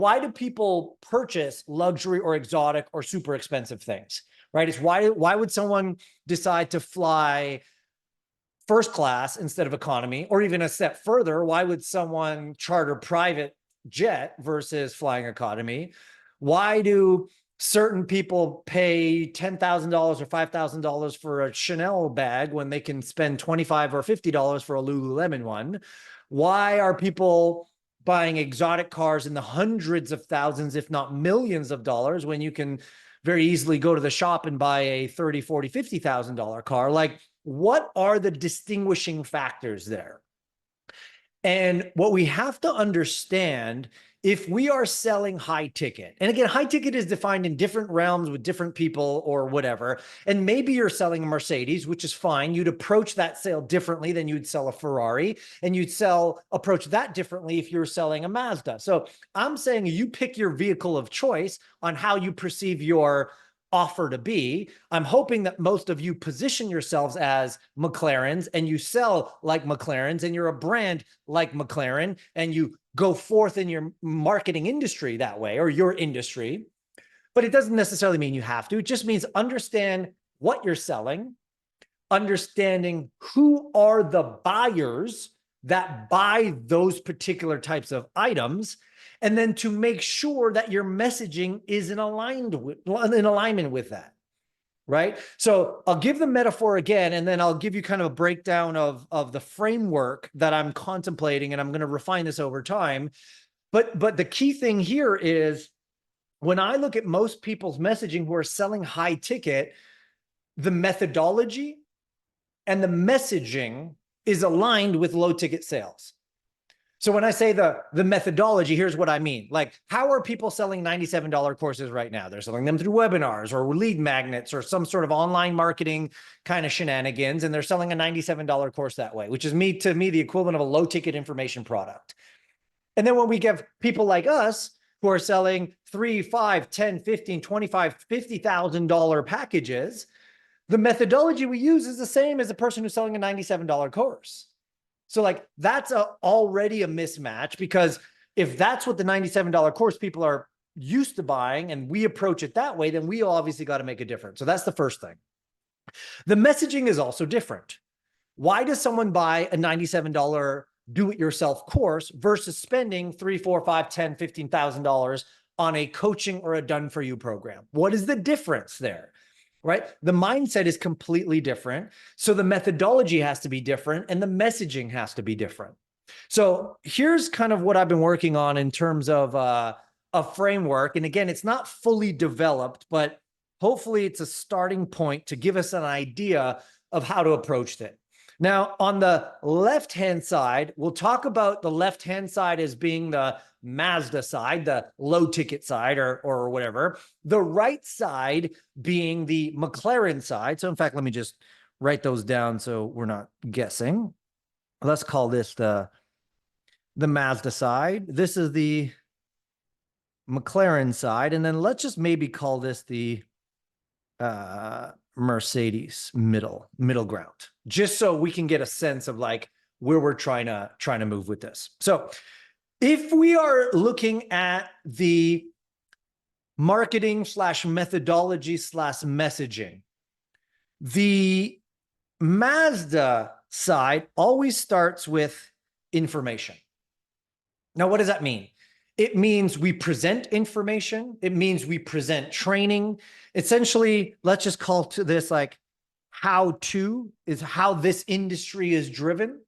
why do people purchase luxury or exotic or super expensive things, right? It's why would someone decide to fly first class instead of economy, or even a step further, why would someone charter private jet versus flying economy? Why do certain people pay $10,000 or $5,000 for a Chanel bag when they can spend $25 or $50 for a Lululemon one? Why are people buying exotic cars in the hundreds of thousands, if not millions of dollars, when you can very easily go to the shop and buy a $30, $40, $50,000 car? Like, what are the distinguishing factors there? And what we have to understand, if we are selling high ticket, and again, high ticket is defined in different realms with different people or whatever, and maybe you're selling a Mercedes, which is fine. You'd approach that sale differently than you'd sell a Ferrari, and you'd approach that differently if you're selling a Mazda. So I'm saying you pick your vehicle of choice on how you perceive your offer to be. I'm hoping that most of you position yourselves as McLarens and you sell like McLarens and you're a brand like McLaren and you go forth in your marketing industry that way, or your industry. But it doesn't necessarily mean you have to. It just means understand what you're selling, understanding who are the buyers that buy those particular types of items, and then to make sure that your messaging is in alignment with that, right? So I'll give the metaphor again, and then I'll give you kind of a breakdown of the framework that I'm contemplating, and I'm going to refine this over time. But the key thing here is, when I look at most people's messaging who are selling high ticket, the methodology and the messaging is aligned with low ticket sales. So when I say the methodology, here's what I mean. Like, how are people selling $97 courses right now? They're selling them through webinars or lead magnets or some sort of online marketing kind of shenanigans, and they're selling a $97 course that way, which is to me the equivalent of a low ticket information product. And then when we give people like us who are selling $3, $5, $10, $15, $25, $50,000 packages, the methodology we use is the same as a person who's selling a $97 course. So like, that's already a mismatch, because if that's what the $97 course people are used to buying and we approach it that way, then we obviously got to make a difference. So that's the first thing. The messaging is also different. Why does someone buy a $97 do-it-yourself course versus spending $3, $4, $5, $10, $15,000 on a coaching or a done-for-you program? What is the difference there? Right? The mindset is completely different. So the methodology has to be different and the messaging has to be different. So here's kind of what I've been working on in terms of a framework. And again, it's not fully developed, but hopefully it's a starting point to give us an idea of how to approach it. Now, on the left-hand side, we'll talk about the left-hand side as being the Mazda side, the low ticket side or whatever, the right side being the McLaren side. So in fact, let me just write those down so we're not guessing. Let's call this the Mazda side. This is the McLaren side. And then let's just maybe call this the Mercedes middle ground, just so we can get a sense of like where we're trying to move with this. So if we are looking at the marketing / methodology / messaging, the Mazda side always starts with information. Now, what does that mean? It means we present information. It means we present training. Essentially, let's just call to this like how to is how this industry is driven,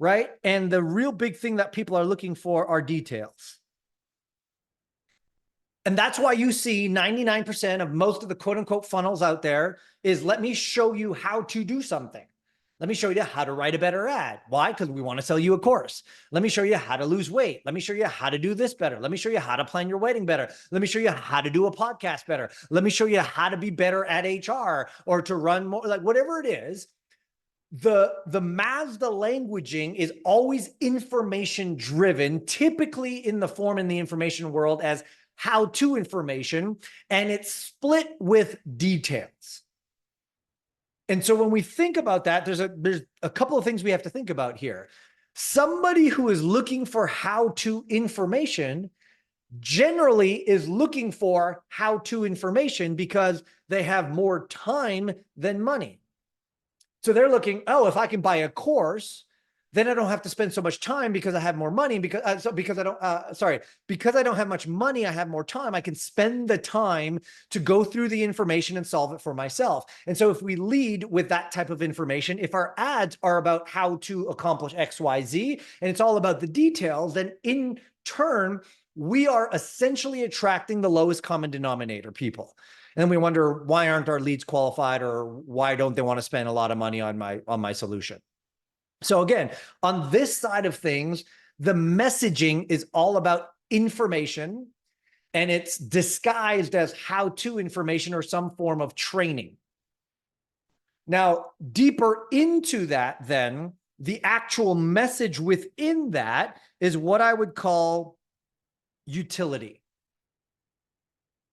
right? And the real big thing that people are looking for are details. And that's why you see 99% of most of the quote unquote funnels out there is, let me show you how to do something. Let me show you how to write a better ad. Why? Because we want to sell you a course. Let me show you how to lose weight. Let me show you how to do this better. Let me show you how to plan your wedding better. Let me show you how to do a podcast better. Let me show you how to be better at HR or to run more, like whatever it is. The Mazda languaging is always information driven, typically in the form in the information world as how-to information, and it's split with details. And so when we think about that, there's a couple of things we have to think about here. Somebody who is looking for how-to information generally is looking for how-to information because they have more time than money. So they're looking, oh, if I can buy a course, then I don't have to spend so much time because I have more money. Because because I don't have much money, I have more time. I can spend the time to go through the information and solve it for myself. And so if we lead with that type of information, if our ads are about how to accomplish X, Y, Z, and it's all about the details, then in turn, we are essentially attracting the lowest common denominator people. And then we wonder, why aren't our leads qualified, or why don't they want to spend a lot of money on my solution? So again, on this side of things, the messaging is all about information, and it's disguised as how-to information or some form of training. Now, deeper into that, then, the actual message within that is what I would call utility.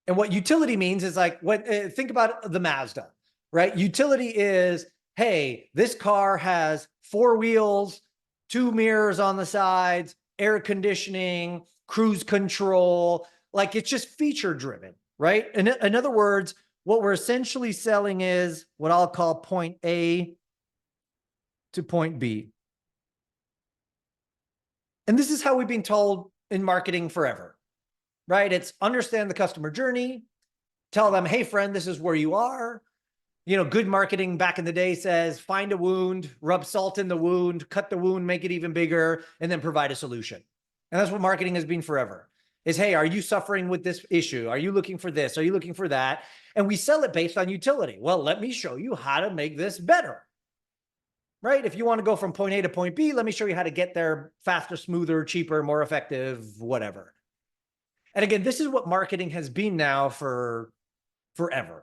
And what utility means is like, think about the Mazda, right? Utility is, hey, this car has 4 wheels, 2 mirrors on the sides, air conditioning, cruise control. Like, it's just feature driven, right? In other words, what we're essentially selling is what I'll call point A to point B. And this is how we've been told in marketing forever, right? It's understand the customer journey, tell them, hey, friend, this is where you are. You know, good marketing back in the day says, find a wound, rub salt in the wound, cut the wound, make it even bigger, and then provide a solution. And that's what marketing has been forever is, hey, are you suffering with this issue? Are you looking for this? Are you looking for that? And we sell it based on utility. Well, let me show you how to make this better, right? If you want to go from point A to point B, let me show you how to get there faster, smoother, cheaper, more effective, whatever. And again, this is what marketing has been now for forever.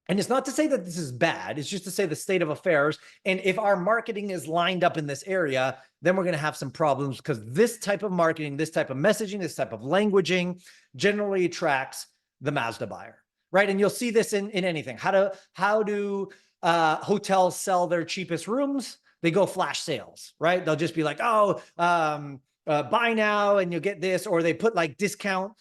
And it's not to say that this is bad. It's just to say the state of affairs. And if our marketing is lined up in this area, then we're going to have some problems, because this type of marketing, this type of messaging, this type of languaging generally attracts the Mazda buyer, right? And you'll see this in anything. How do hotels sell their cheapest rooms? They go flash sales, right? They'll just be like, oh, buy now and you'll get this, or they put like discount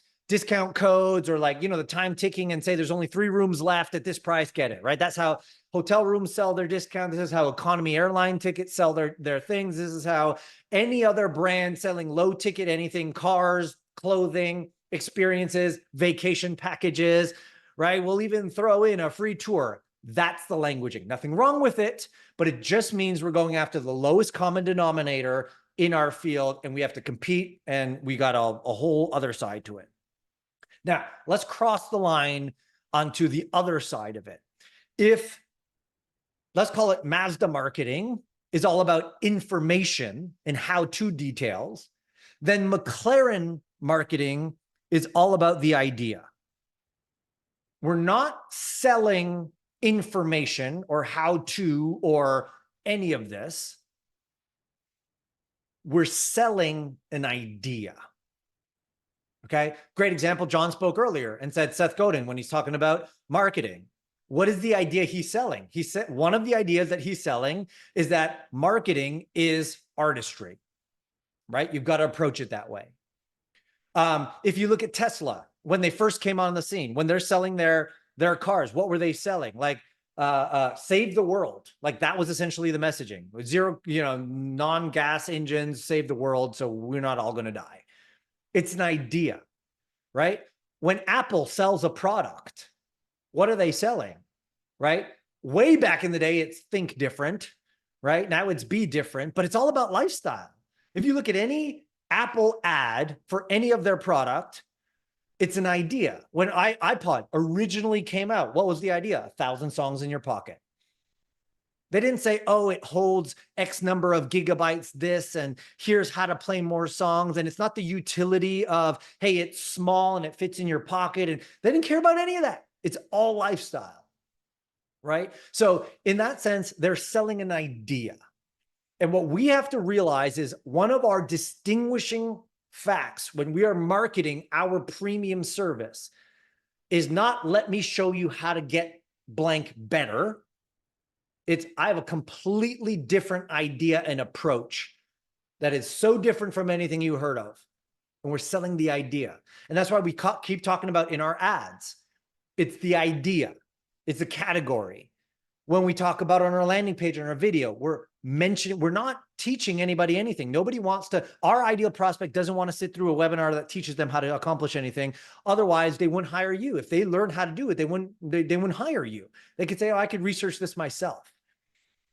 codes, or like, you know, the time ticking, and say there's only 3 rooms left at this price, get it, right? That's how hotel rooms sell their discount. This is how economy airline tickets sell their things. This is how any other brand selling low ticket anything, cars, clothing, experiences, vacation packages, right? We'll even throw in a free tour. That's the languaging. Nothing wrong with it, but it just means we're going after the lowest common denominator in our field, and we have to compete, and we got a whole other side to it. Now, let's cross the line onto the other side of it. If, let's call it Mazda marketing, is all about information and how-to details, then McLaren marketing is all about the idea. We're not selling information or how-to or any of this. We're selling an idea. Okay, great example. John spoke earlier and said Seth Godin, when he's talking about marketing, what is the idea he's selling? He said one of the ideas that he's selling is that marketing is artistry, right? You've got to approach it that way. If you look at Tesla, when they first came on the scene, when they're selling their cars, what were they selling? Like, save the world. Like, that was essentially the messaging. Zero, non-gas engines, save the world, so we're not all going to die. It's an idea, right? When Apple sells a product, what are they selling, right? Way back in the day, it's think different, right? Now it's be different, but it's all about lifestyle. If you look at any Apple ad for any of their product, it's an idea. When iPod originally came out, what was the idea? 1,000 songs in your pocket. They didn't say, oh, it holds X number of gigabytes, this, and here's how to play more songs. And it's not the utility of, hey, it's small and it fits in your pocket. And they didn't care about any of that. It's all lifestyle, right? So in that sense, they're selling an idea. And what we have to realize is one of our distinguishing facts when we are marketing our premium service is not, let me show you how to get blank better. It's, I have a completely different idea and approach that is so different from anything you heard of. and we're selling the idea. And that's why we keep talking about in our ads. It's the idea. It's the category. When we talk about on our landing page on our video, we're not teaching anybody anything. Nobody wants to, our ideal prospect doesn't want to sit through a webinar that teaches them how to accomplish anything. Otherwise, they wouldn't hire you. If they learned how to do it, they wouldn't hire you. They could say, oh, I could research this myself.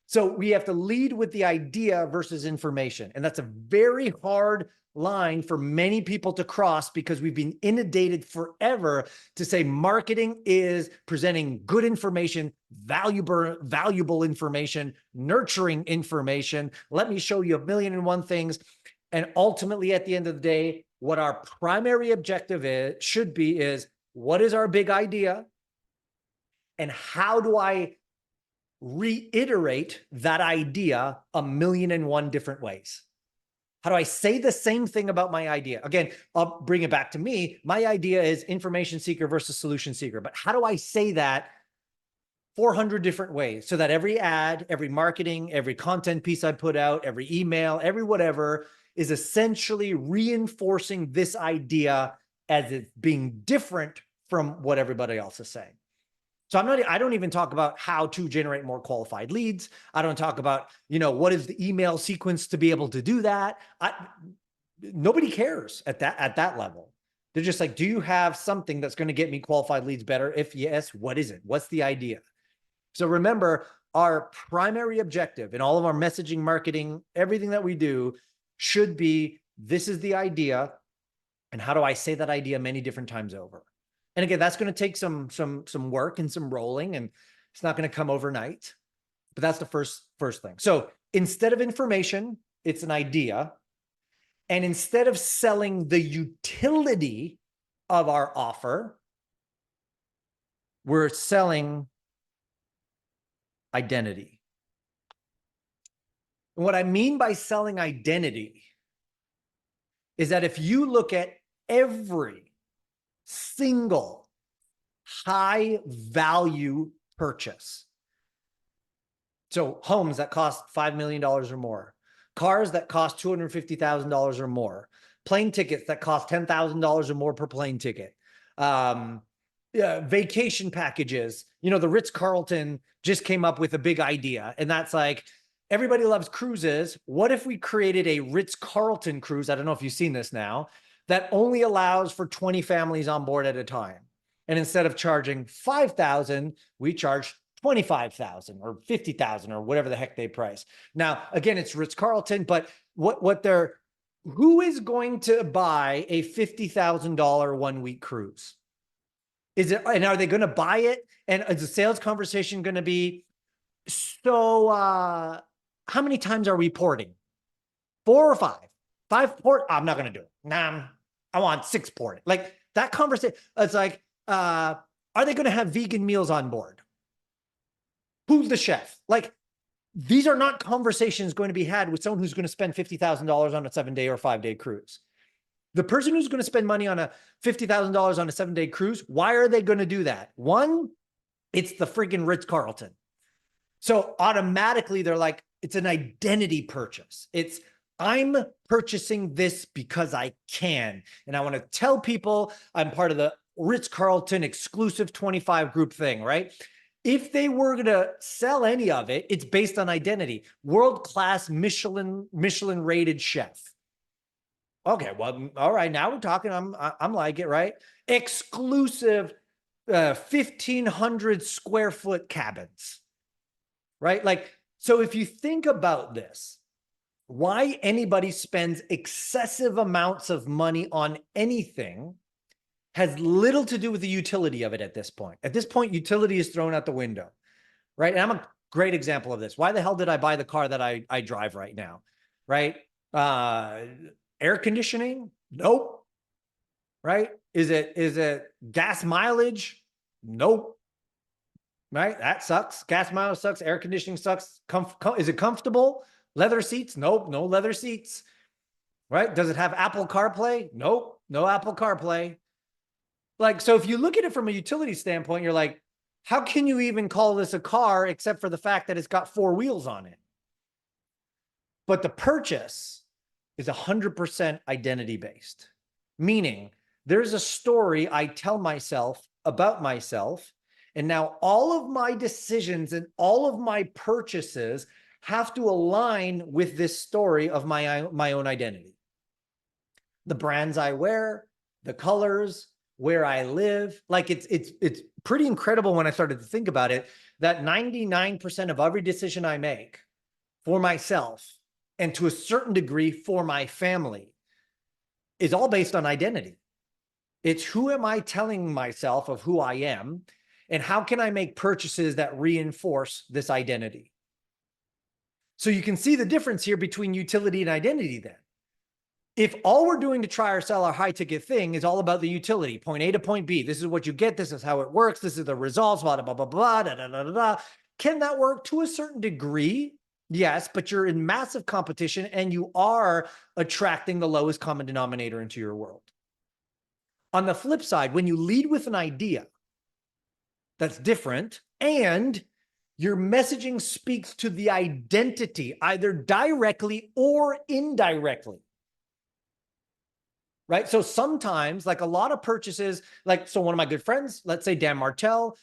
So we have to lead with the idea versus information. And that's a very hard line for many people to cross because we've been inundated forever to say marketing is presenting good information, valuable information, nurturing information. Let me show you 1,000,001 things. And ultimately, at the end of the day, what our primary objective should be is what is our big idea? And how do I reiterate that idea 1,000,001 different ways? How do I say the same thing about my idea? Again, I'll bring it back to me. My idea is information seeker versus solution seeker. But how do I say that 400 different ways so that every ad, every marketing, every content piece I put out, every email, every whatever is essentially reinforcing this idea as it's being different from what everybody else is saying? So I don't even talk about how to generate more qualified leads. I don't talk about, what is the email sequence to be able to do that. Nobody cares at that level. They're just like, do you have something that's going to get me qualified leads better? If yes, what is it? What's the idea? So remember, our primary objective in all of our messaging, marketing, everything that we do should be, this is the idea. And how do I say that idea many different times over? And again, that's going to take some work and some rolling, and it's not going to come overnight, but that's the first thing. So instead of information, it's an idea. And instead of selling the utility of our offer, we're selling identity. And what I mean by selling identity is that if you look at every single high value purchase, so homes that cost $5 million or more, cars that cost $250,000 or more, plane tickets that cost $10,000 or more per plane ticket, vacation packages. The Ritz-Carlton just came up with a big idea, and that's like, everybody loves cruises. What if we created a Ritz-Carlton cruise? I don't know if you've seen this now, that only allows for 20 families on board at a time. And instead of charging $5,000, we charge $25,000 or $50,000 or whatever the heck they price. Now, again, it's Ritz-Carlton, but who is going to buy a $50,000 1-week cruise? And are they going to buy it? And is the sales conversation going to be, so how many times are we porting? 4 or 5? 5 port? I'm not going to do it. Nah, I want 6 porting. Like that conversation. It's like, are they going to have vegan meals on board? Who's the chef? Like, these are not conversations going to be had with someone who's going to spend $50,000 on a 7-day or 5-day cruise. The person who's going to spend money on a $50,000 on a 7-day cruise, why are they going to do that? One, it's the freaking Ritz-Carlton. So automatically they're like, it's an identity purchase. It's, I'm purchasing this because I can. And I want to tell people I'm part of the Ritz-Carlton exclusive 25 group thing, right? If they were going to sell any of it, it's based on identity. World-class Michelin rated chef. Okay, well, all right, now we're talking. I'm like it, right? Exclusive 1,500 square foot cabins, right? Like, so if you think about this, why anybody spends excessive amounts of money on anything has little to do with the utility of it at this point. At this point, utility is thrown out the window, right? And I'm a great example of this. Why the hell did I buy the car that I drive right now, right? Air conditioning? Nope. Right? Is it gas mileage? Nope. Right? That sucks. Gas mileage sucks. Air conditioning sucks. Is it comfortable? Leather seats? Nope. No leather seats. Right? Does it have Apple CarPlay? Nope. No Apple CarPlay. Like, so if you look at it from a utility standpoint, you're like, how can you even call this a car except for the fact that it's got 4 wheels on it? But the purchase is 100% identity based. Meaning there's a story I tell myself about myself. And now all of my decisions and all of my purchases have to align with this story of my own identity. The brands I wear, the colors, where I live. Like it's pretty incredible when I started to think about it, that 99% of every decision I make for myself and to a certain degree for my family is all based on identity. It's who am I telling myself of who I am, and how can I make purchases that reinforce this identity? So you can see the difference here between utility and identity then. If all we're doing to try or sell our high ticket thing is all about the utility, point A to point B, this is what you get, this is how it works, this is the results, blah, blah, blah, blah, da, da, da, da, da. Can that work to a certain degree? Yes, but you're in massive competition and you are attracting the lowest common denominator into your world. On the flip side, when you lead with an idea that's different and your messaging speaks to the identity, either directly or indirectly, right? So sometimes, like a lot of purchases, like, so one of my good friends, let's say Dan Martell,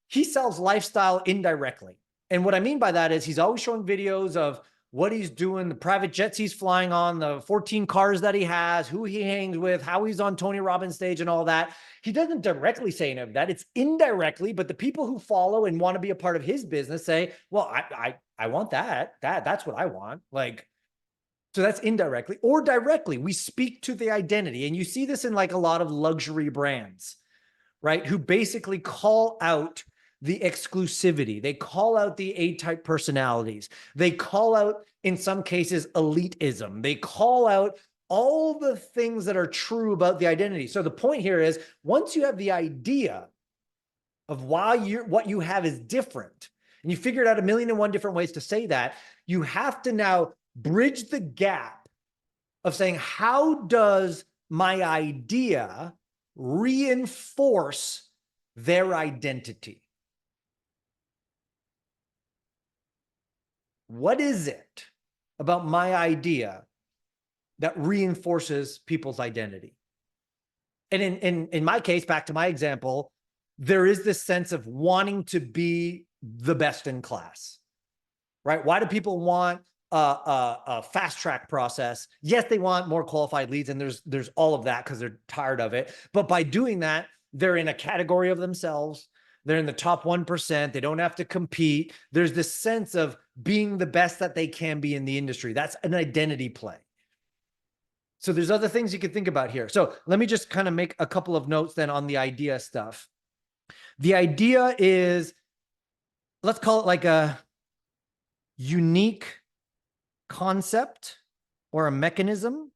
he sells lifestyle indirectly. And what I mean by that is he's always showing videos of what he's doing, the private jets he's flying on, the 14 cars that he has, who he hangs with, how he's on Tony Robbins stage and all that. He doesn't directly say any of that. It's indirectly, but the people who follow and want to be a part of his business say, well, I want that's what I want. Like, so that's indirectly. Or directly, we speak to the identity. And you see this in like a lot of luxury brands, right? Who basically call out the exclusivity. They call out the A-type personalities. They call out, in some cases, elitism. They call out all the things that are true about the identity. So the point here is, once you have the idea of why what you have is different, and you figured out 1,000,001 different ways to say that, you have to now bridge the gap of saying, how does my idea reinforce their identity? What is it about my idea that reinforces people's identity? And in my case, back to my example, there is this sense of wanting to be the best in class, right? Why do people want a fast track process? Yes, they want more qualified leads, and there's all of that because they're tired of it. But by doing that, they're in a category of themselves. They're in the top 1%. They don't have to compete. There's this sense of being the best that they can be in the industry. That's an identity play. So there's other things you could think about here. So let me just kind of make a couple of notes then on the idea stuff. The idea is, let's call it like a unique concept or a mechanism.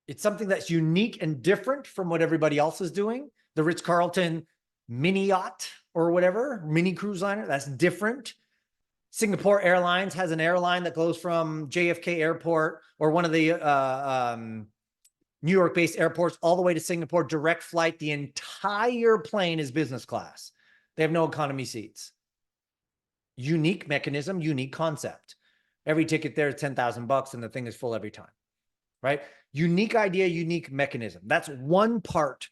It's something that's unique and different from what everybody else is doing. The Ritz-Carlton mini yacht or whatever, mini cruise liner, that's different. Singapore Airlines has an airline that goes from JFK Airport or one of the New York-based airports all the way to Singapore, direct flight. The entire plane is business class. They have no economy seats. Unique mechanism, unique concept. Every ticket there is $10,000 and the thing is full every time, right? Unique idea, unique mechanism. That's one part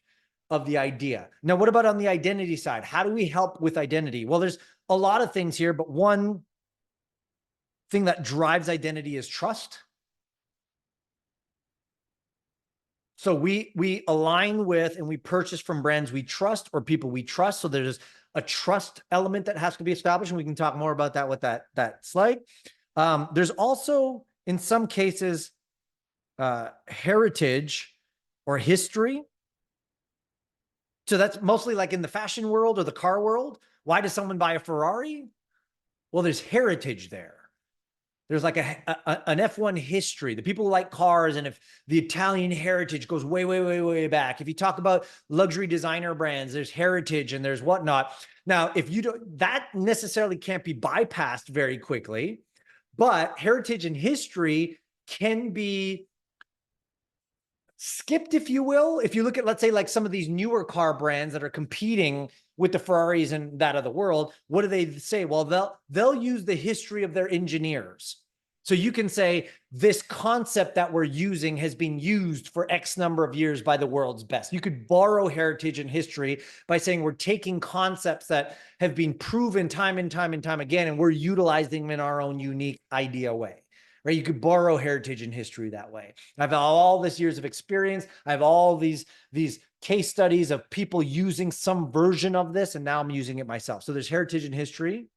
of the idea. Now, what about on the identity side? How do we help with identity? Well, there's a lot of things here, but one thing that drives identity is trust. So we align with and we purchase from brands we trust or people we trust. So there's a trust element that has to be established, and we can talk more about that with that slide. There's also, in some cases, heritage or history. So that's mostly like in the fashion world or the car world. Why does someone buy a Ferrari? Well, there's heritage there. There's like an F1 history. The people like cars, and if the Italian heritage goes way, way, way, way back. If you talk about luxury designer brands, there's heritage and there's whatnot. Now, if you don't, that necessarily can't be bypassed very quickly, but heritage and history can be skipped, if you will. If you look at, let's say, like some of these newer car brands that are competing with the Ferraris and that of the world, what do they say? Well, they'll use the history of their engineers. So you can say this concept that we're using has been used for X number of years by the world's best. You could borrow heritage and history by saying we're taking concepts that have been proven time and time and time again, and we're utilizing them in our own unique idea way, right? You could borrow heritage and history that way. I have all this years of experience. I have all these case studies of people using some version of this, and now I'm using it myself. So there's heritage and history.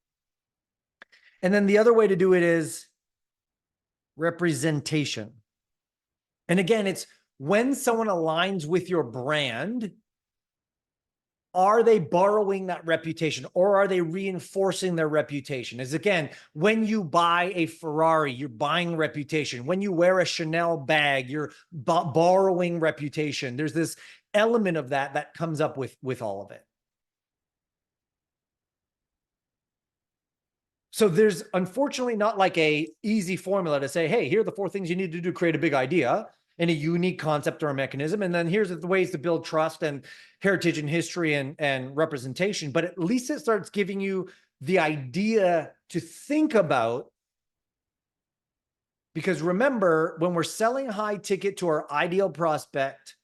And then the other way to do it is representation. And again, it's when someone aligns with your brand, are they borrowing that reputation or are they reinforcing their reputation? Is again, when you buy a Ferrari, you're buying reputation. When you wear a Chanel bag, you're borrowing reputation. There's this element of that comes up with all of it. So there's unfortunately not like a easy formula to say, hey, here are the 4 things you need to do to create a big idea and a unique concept or a mechanism. And then here's the ways to build trust and heritage and history and representation. But at least it starts giving you the idea to think about. Because remember, when we're selling high ticket to our ideal prospect,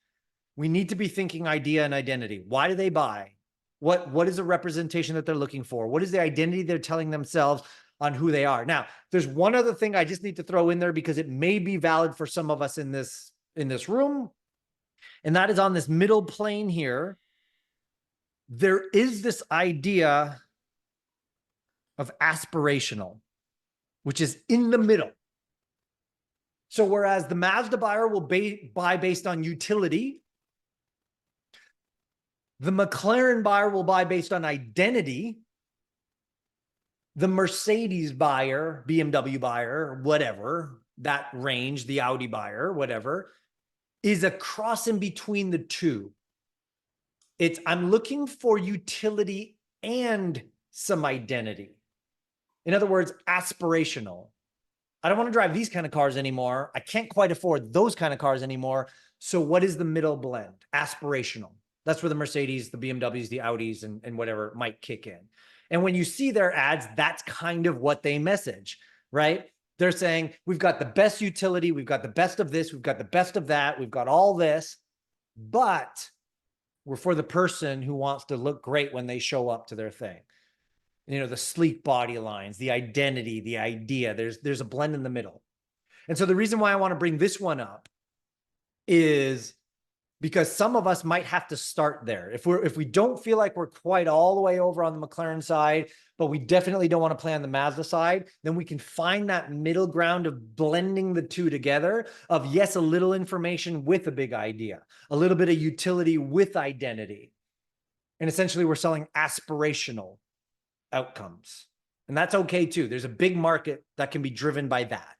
we need to be thinking idea and identity. Why do they buy? What is the representation that they're looking for? What is the identity they're telling themselves on who they are? Now, there's one other thing I just need to throw in there because it may be valid for some of us in this room. And that is on this middle plane here. There is this idea of aspirational, which is in the middle. So whereas the Mazda buyer will buy based on utility, the McLaren buyer will buy based on identity. The Mercedes buyer, BMW buyer, whatever, that range, the Audi buyer, whatever, is a cross in between the two. It's, I'm looking for utility and some identity. In other words, aspirational. I don't want to drive these kind of cars anymore. I can't quite afford those kind of cars anymore. So what is the middle blend? Aspirational. That's where the Mercedes, the BMWs, the Audis, and whatever might kick in. And when you see their ads, that's kind of what they message, right? They're saying, we've got the best utility, we've got the best of this, we've got the best of that, we've got all this, but we're for the person who wants to look great when they show up to their thing. You know, the sleek body lines, the identity, the idea, there's a blend in the middle. And so the reason why I want to bring this one up is because some of us might have to start there. If we don't feel like we're quite all the way over on the McLaren side, but we definitely don't want to play on the Mazda side, then we can find that middle ground of blending the two together of, yes, a little information with a big idea, a little bit of utility with identity. And essentially we're selling aspirational outcomes. And that's okay too. There's a big market that can be driven by that.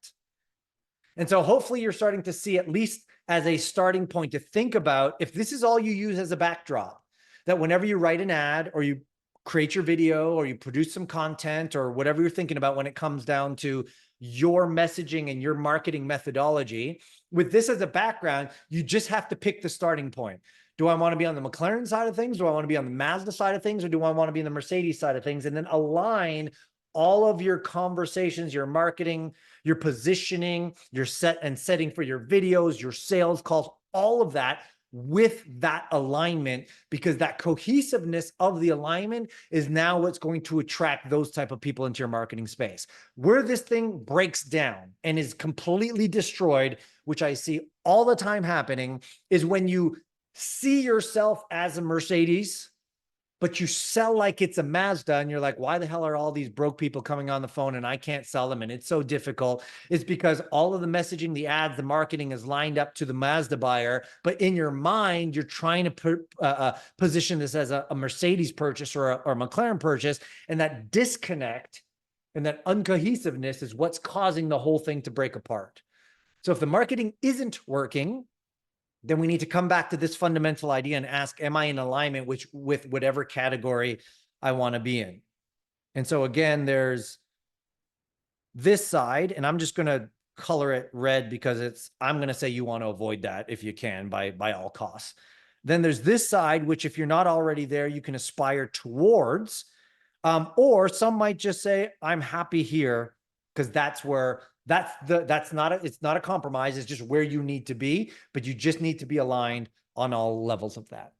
And so hopefully you're starting to see, at least as a starting point, to think about, if this is all you use as a backdrop, that whenever you write an ad or you create your video or you produce some content or whatever you're thinking about when it comes down to your messaging and your marketing methodology, with this as a background, you just have to pick the starting point. Do I want to be on the McLaren side of things? Do I want to be on the Mazda side of things? Or do I want to be in the Mercedes side of things? And then align all of your conversations, your marketing, your positioning, your setting for your videos, your sales calls, all of that with that alignment, because that cohesiveness of the alignment is now what's going to attract those type of people into your marketing space. Where this thing breaks down and is completely destroyed, which I see all the time happening, is when you see yourself as a Mercedes, but you sell like it's a Mazda, and you're like, why the hell are all these broke people coming on the phone and I can't sell them and it's so difficult? It's because all of the messaging, the ads, the marketing is lined up to the Mazda buyer, but in your mind, you're trying to position this as a Mercedes purchase or a McLaren purchase, and that disconnect and that uncohesiveness is what's causing the whole thing to break apart. So if the marketing isn't working, then we need to come back to this fundamental idea and ask, am I in alignment with whatever category I want to be in? And so again, there's this side, and I'm just going to color it red because I'm going to say you want to avoid that if you can by all costs. Then there's this side, which if you're not already there, you can aspire towards, or some might just say, I'm happy here because that's where That's not it's not a compromise. It's just where you need to be, but you just need to be aligned on all levels of that.